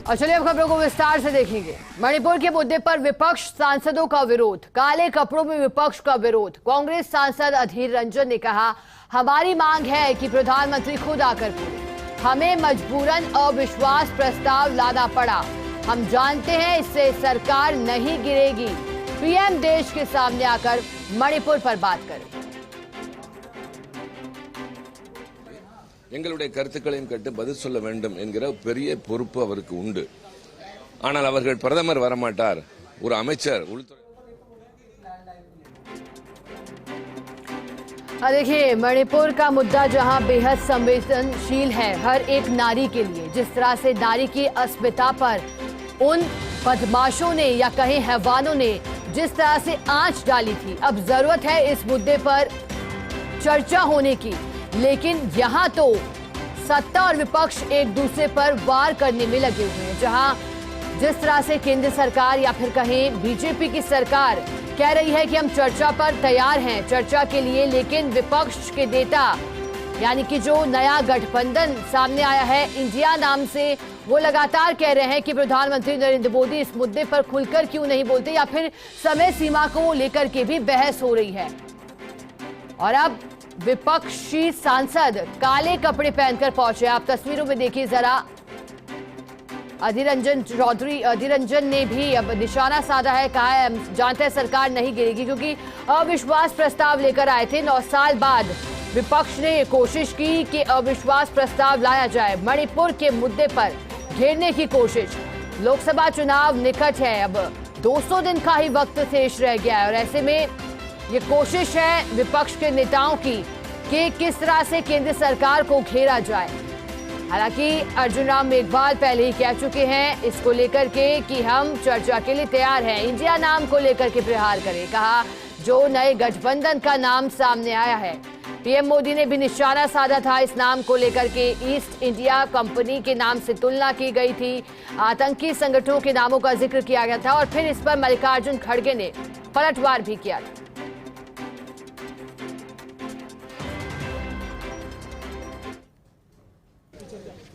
और चलिए अब खबरों को विस्तार से देखेंगे। मणिपुर के मुद्दे पर विपक्ष सांसदों का विरोध, काले कपड़ों में विपक्ष का विरोध। कांग्रेस सांसद अधीर रंजन ने कहा, हमारी मांग है कि प्रधानमंत्री खुद आकर बोले, हमें मजबूरन अविश्वास प्रस्ताव लाना पड़ा। हम जानते हैं इससे सरकार नहीं गिरेगी। पीएम देश के सामने आकर मणिपुर पर बात करें। எங்களுடைய கருத்துக்களையும் கேட்டு பதில் சொல்ல வேண்டும் என்கிற பெரிய பொறுப்பு அவருக்கு உண்டு. ஆனால் அவர்கள் பிரதமர் வரமாட்டார், ஒரு அமைச்சர் உள்துறை। देखिए, मणिपुर का मुद्दा जहां बेहद संवेदनशील है हर एक नारी के लिए, जिस तरह से नारी की अस्मिता पर उन बदमाशों ने या कहीं हैवानों ने जिस तरह से आंच डाली थी, अब जरूरत है इस मुद्दे पर चर्चा होने की। लेकिन यहाँ तो सत्ता और विपक्ष एक दूसरे पर वार करने में लगे हुए हैं। जहाँ जिस तरह से केंद्र सरकार या फिर कहें बीजेपी की सरकार कह रही है कि हम चर्चा पर तैयार हैं, चर्चा के लिए, लेकिन विपक्ष के नेता यानी कि जो नया गठबंधन सामने आया है इंडिया नाम से, वो लगातार कह रहे हैं कि प्रधानमंत्री नरेंद्र मोदी इस मुद्दे पर खुलकर क्यों नहीं बोलते, या फिर समय सीमा को लेकर के भी बहस हो रही है। और अब विपक्षी सांसद काले कपड़े पहनकर पहुंचे। आप तस्वीरों में देखिए जरा, अधीर रंजन ने भी अब निशाना साधा है, कहा है हम जानते हैं सरकार नहीं गिरेगी, क्योंकि अविश्वास प्रस्ताव लेकर आए थे। 9 साल बाद विपक्ष ने कोशिश की कि अविश्वास प्रस्ताव लाया जाए, मणिपुर के मुद्दे पर घेरने की कोशिश। लोकसभा चुनाव निकट है, अब 200 दिन का ही वक्त शेष रह गया है और ऐसे में ये कोशिश है विपक्ष के नेताओं की कि किस तरह से केंद्र सरकार को घेरा जाए। हालांकि अर्जुन राम मेघवाल पहले ही कह चुके हैं इसको लेकर के कि हम चर्चा के लिए तैयार हैं, इंडिया नाम को लेकर के प्रहार करें। कहा जो नए गठबंधन का नाम सामने आया है, पीएम मोदी ने भी निशाना साधा था इस नाम को लेकर के। ईस्ट इंडिया कंपनी के नाम से तुलना की गई थी, आतंकी संगठनों के नामों का जिक्र किया गया था और फिर इस पर मल्लिकार्जुन खड़गे ने पलटवार भी किया था।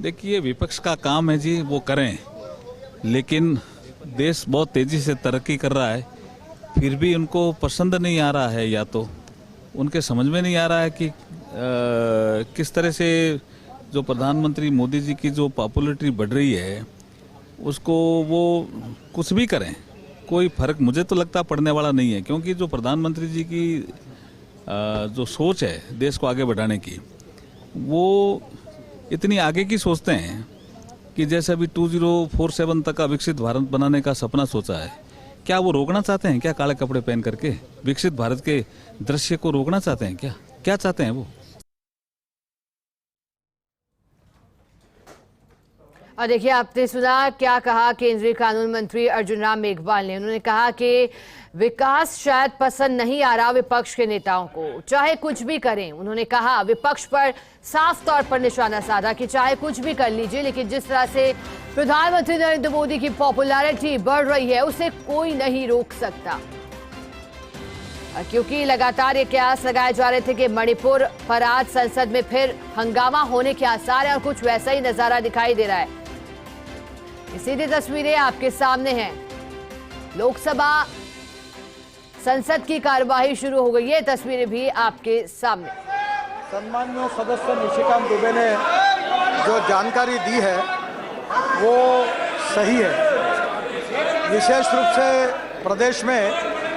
देखिए, विपक्ष का काम है जी, वो करें, लेकिन देश बहुत तेजी से तरक्की कर रहा है, फिर भी उनको पसंद नहीं आ रहा है, या तो उनके समझ में नहीं आ रहा है कि किस तरह से जो प्रधानमंत्री मोदी जी की जो पॉपुलैरिटी बढ़ रही है उसको वो कुछ भी करें, कोई फर्क मुझे तो लगता पड़ने वाला नहीं है। क्योंकि जो प्रधानमंत्री जी की जो सोच है देश को आगे बढ़ाने की, वो इतनी आगे की सोचते हैं कि जैसे अभी 2047 तक का विकसित भारत बनाने का सपना सोचा है, क्या वो रोकना चाहते हैं क्या? काले कपड़े पहन करके विकसित भारत के दृश्य को रोकना चाहते हैं क्या? क्या चाहते हैं वो? और देखिए, आपने सुना क्या कहा केंद्रीय कानून मंत्री अर्जुन राम मेघवाल ने। उन्होंने कहा कि विकास शायद पसंद नहीं आ रहा विपक्ष के नेताओं को, चाहे कुछ भी करें। उन्होंने कहा विपक्ष पर साफ तौर पर निशाना साधा कि चाहे कुछ भी कर लीजिए, लेकिन जिस तरह से प्रधानमंत्री नरेंद्र मोदी की पॉपुलैरिटी बढ़ रही है उसे कोई नहीं रोक सकता। क्योंकि लगातार ये कयास लगाए जा रहे थे कि मणिपुर पर आज संसद में फिर हंगामा होने के आसार है और कुछ वैसा ही नजारा दिखाई दे रहा है। सीधी तस्वीरें आपके सामने हैं, लोकसभा संसद की कार्यवाही शुरू हो गई है, तस्वीरें भी आपके सामने। सम्मान्य सदस्य निशिकांत दुबे ने जो जानकारी दी है वो सही है। विशेष रूप से प्रदेश में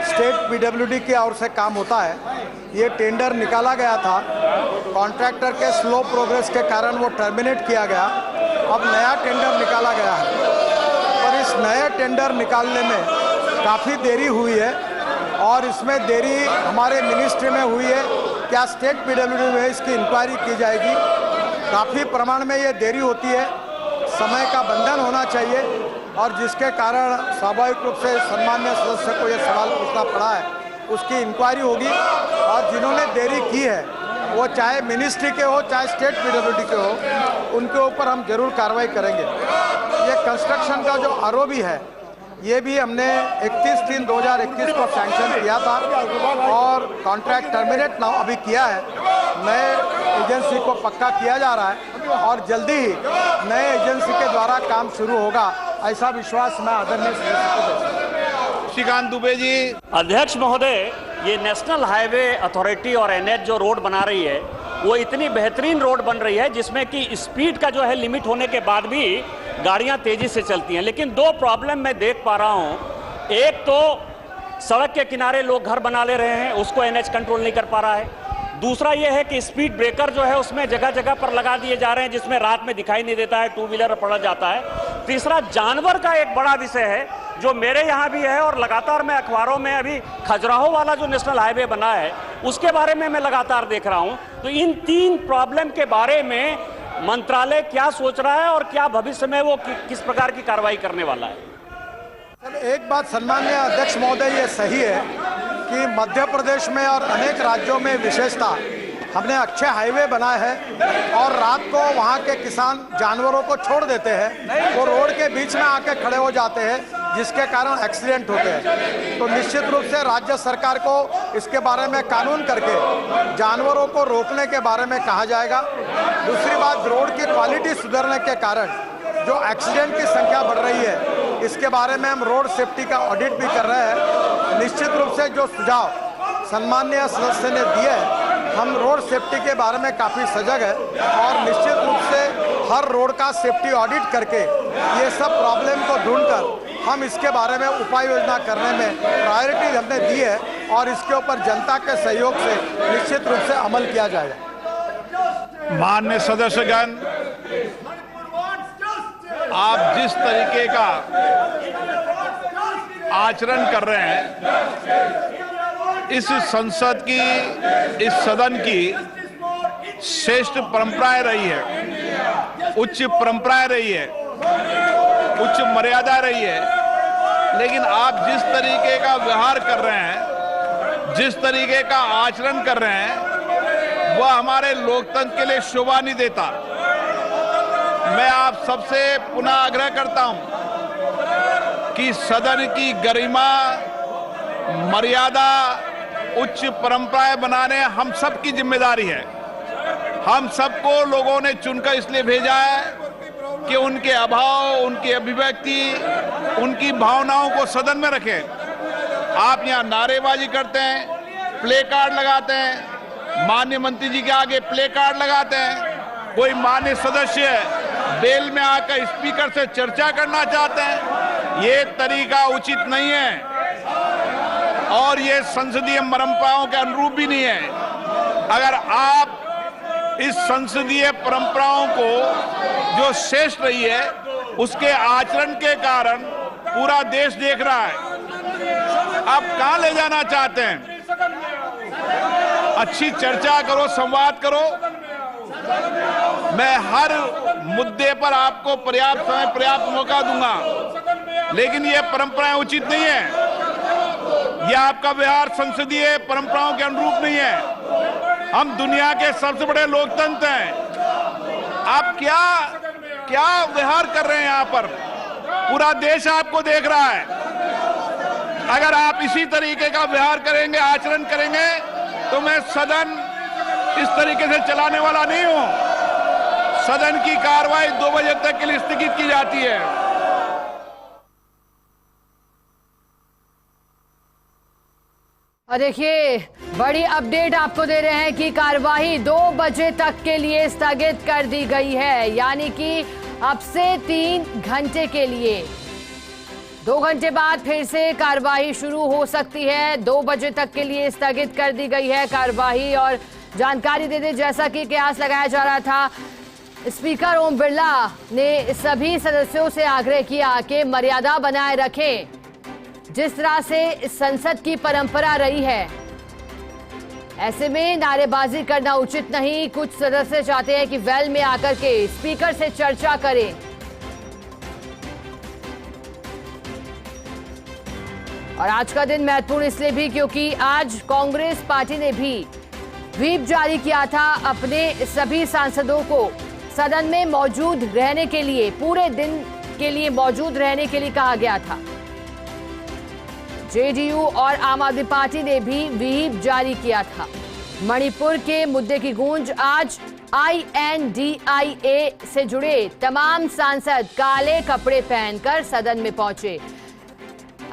स्टेट पीडब्ल्यूडी की ओर से काम होता है। ये टेंडर निकाला गया था, कॉन्ट्रैक्टर के स्लो प्रोग्रेस के कारण वो टर्मिनेट किया गया। अब नया टेंडर निकाला गया है, पर इस नए टेंडर निकालने में काफ़ी देरी हुई है और इसमें देरी हमारे मिनिस्ट्री में हुई है। क्या स्टेट पीडब्ल्यूडी में इसकी इंक्वायरी की जाएगी? काफ़ी प्रमाण में ये देरी होती है, समय का बंधन होना चाहिए और जिसके कारण स्वाभाविक रूप से सम्मान्य सदस्य को ये सवाल पूछना पड़ा है, उसकी इंक्वायरी होगी। और जिन्होंने देरी की है वो चाहे मिनिस्ट्री के हो चाहे स्टेट पीडब्ल्यूडी के हो, उनके ऊपर हम जरूर कार्रवाई करेंगे। ये कंस्ट्रक्शन का जो आरओबी है ये भी हमने 31/3/2021 को सैंक्शन किया था और कॉन्ट्रैक्ट टर्मिनेट ना अभी किया है। नए एजेंसी को पक्का किया जा रहा है और जल्दी ही नए एजेंसी के द्वारा काम शुरू होगा। ऐसा विश्वास मैं आदरणीय सदस्य को देता हूं। निशिकांत दुबे जी। अध्यक्ष महोदय, ये नेशनल हाईवे अथॉरिटी और एनएच जो रोड बना रही है वो इतनी बेहतरीन रोड बन रही है जिसमें कि स्पीड का जो है लिमिट होने के बाद भी गाड़ियां तेजी से चलती हैं। लेकिन दो प्रॉब्लम मैं देख पा रहा हूं। एक तो सड़क के किनारे लोग घर बना ले रहे हैं, उसको एनएच कंट्रोल नहीं कर पा रहा है। दूसरा ये है कि स्पीड ब्रेकर जो है उसमें जगह जगह पर लगा दिए जा रहे हैं जिसमें रात में दिखाई नहीं देता है, टू व्हीलर पड़ा जाता है। तीसरा जानवर का एक बड़ा विषय है जो मेरे यहाँ भी है और लगातार मैं अखबारों में अभी खजुराहो वाला जो नेशनल हाईवे बना है उसके बारे में मैं लगातार देख रहा हूँ। तो इन तीन प्रॉब्लम के बारे में मंत्रालय क्या सोच रहा है और क्या भविष्य में वो किस प्रकार की कार्रवाई करने वाला है? एक बात सन्माननीय अध्यक्ष महोदय, ये सही है कि मध्य प्रदेश में और अनेक राज्यों में विशेषता हमने अच्छे हाईवे बनाए हैं और रात को वहाँ के किसान जानवरों को छोड़ देते हैं, वो रोड के बीच में आके खड़े हो जाते हैं जिसके कारण एक्सीडेंट होते हैं। तो निश्चित रूप से राज्य सरकार को इसके बारे में कानून करके जानवरों को रोकने के बारे में कहा जाएगा। दूसरी बात, रोड की क्वालिटी सुधरने के कारण जो एक्सीडेंट की संख्या बढ़ रही है इसके बारे में हम रोड सेफ्टी का ऑडिट भी कर रहे हैं। निश्चित रूप से जो सुझाव सम्माननीय सदस्य ने दिए हैं, हम रोड सेफ्टी के बारे में काफ़ी सजग है और निश्चित रूप से हर रोड का सेफ्टी ऑडिट करके ये सब प्रॉब्लम को ढूंढकर हम इसके बारे में उपाय योजना करने में प्रायोरिटी हमने दी है और इसके ऊपर जनता के सहयोग से निश्चित रूप से अमल किया जाएगा। माननीय सदस्यगण, आप जिस तरीके का आचरण कर रहे हैं, इस संसद की, इस सदन की श्रेष्ठ परंपराएं रही है, उच्च परंपराएं रही है, उच्च मर्यादा रही है। लेकिन आप जिस तरीके का व्यवहार कर रहे हैं, जिस तरीके का आचरण कर रहे हैं, वह हमारे लोकतंत्र के लिए शोभा नहीं देता। मैं आप सबसे पुनः आग्रह करता हूं कि सदन की गरिमा, मर्यादा, उच्च परंपराएं बनाने हम सबकी जिम्मेदारी है। हम सबको लोगों ने चुनकर इसलिए भेजा है कि उनके अभाव, उनकी अभिव्यक्ति, उनकी भावनाओं को सदन में रखें। आप यहाँ नारेबाजी करते हैं, प्ले कार्ड लगाते हैं, माननीय मंत्री जी के आगे प्ले कार्ड लगाते हैं। कोई माननीय सदस्य बेल में आकर स्पीकर से चर्चा करना चाहते हैं, ये तरीका उचित नहीं है और ये संसदीय परंपराओं के अनुरूप भी नहीं है। अगर आप इस संसदीय परंपराओं को जो श्रेष्ठ रही है उसके आचरण के कारण पूरा देश देख रहा है, आप कहां ले जाना चाहते हैं? अच्छी चर्चा करो, संवाद करो। मैं हर मुद्दे पर आपको पर्याप्त समय, पर्याप्त मौका दूंगा, लेकिन ये परंपराएं उचित नहीं है। यह आपका व्यवहार संसदीय परंपराओं के अनुरूप नहीं है। हम दुनिया के सबसे बड़े लोकतंत्र हैं। आप क्या व्यवहार कर रहे हैं यहाँ पर? पूरा देश आपको देख रहा है। अगर आप इसी तरीके का व्यवहार करेंगे, आचरण करेंगे, तो मैं सदन इस तरीके से चलाने वाला नहीं हूं। सदन की कार्रवाई 2 बजे तक के लिए स्थगित की जाती है। और देखिए, बड़ी अपडेट आपको दे रहे हैं कि कार्यवाही 2 बजे तक के लिए स्थगित कर दी गई है, यानी कि अब से 3 घंटे के लिए। 2 घंटे बाद फिर से कार्यवाही शुरू हो सकती है। 2 बजे तक के लिए स्थगित कर दी गई है कार्यवाही। और जानकारी दे दें, जैसा कि कयास लगाया जा रहा था, स्पीकर ओम बिरला ने सभी सदस्यों से आग्रह किया कि मर्यादा बनाए रखें, जिस तरह से संसद की परंपरा रही है। ऐसे में नारेबाजी करना उचित नहीं। कुछ सदस्य चाहते हैं कि वेल में आकर के स्पीकर से चर्चा करें। और आज का दिन महत्वपूर्ण इसलिए भी क्योंकि आज कांग्रेस पार्टी ने भी व्हीप जारी किया था। अपने सभी सांसदों को सदन में मौजूद रहने के लिए, पूरे दिन के लिए मौजूद रहने के लिए कहा गया था। जेडीयू और आम आदमी पार्टी ने भी व्हीप जारी किया था। मणिपुर के मुद्दे की गूंज आज INDIA से जुड़े तमाम सांसद काले कपड़े पहनकर सदन में पहुंचे।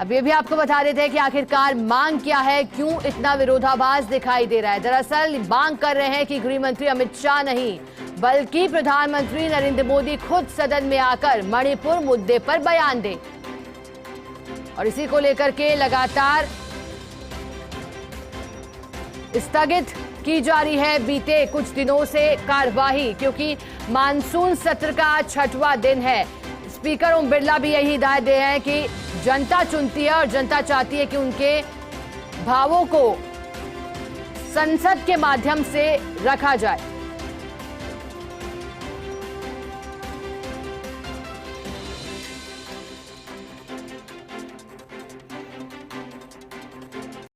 अब ये भी आपको बता देते हैं कि आखिरकार मांग क्या है, क्यों इतना विरोधाभास दिखाई दे रहा है। दरअसल मांग कर रहे हैं कि गृह मंत्री अमित शाह नहीं बल्कि प्रधानमंत्री नरेंद्र मोदी खुद सदन में आकर मणिपुर मुद्दे पर बयान दें। और इसी को लेकर के लगातार स्थगित की जा रही है बीते कुछ दिनों से कार्यवाही, क्योंकि मानसून सत्र का 6वां दिन है। स्पीकर ओम बिरला भी यही हिदायत दे रहे हैं कि जनता चुनती है और जनता चाहती है कि उनके भावों को संसद के माध्यम से रखा जाए।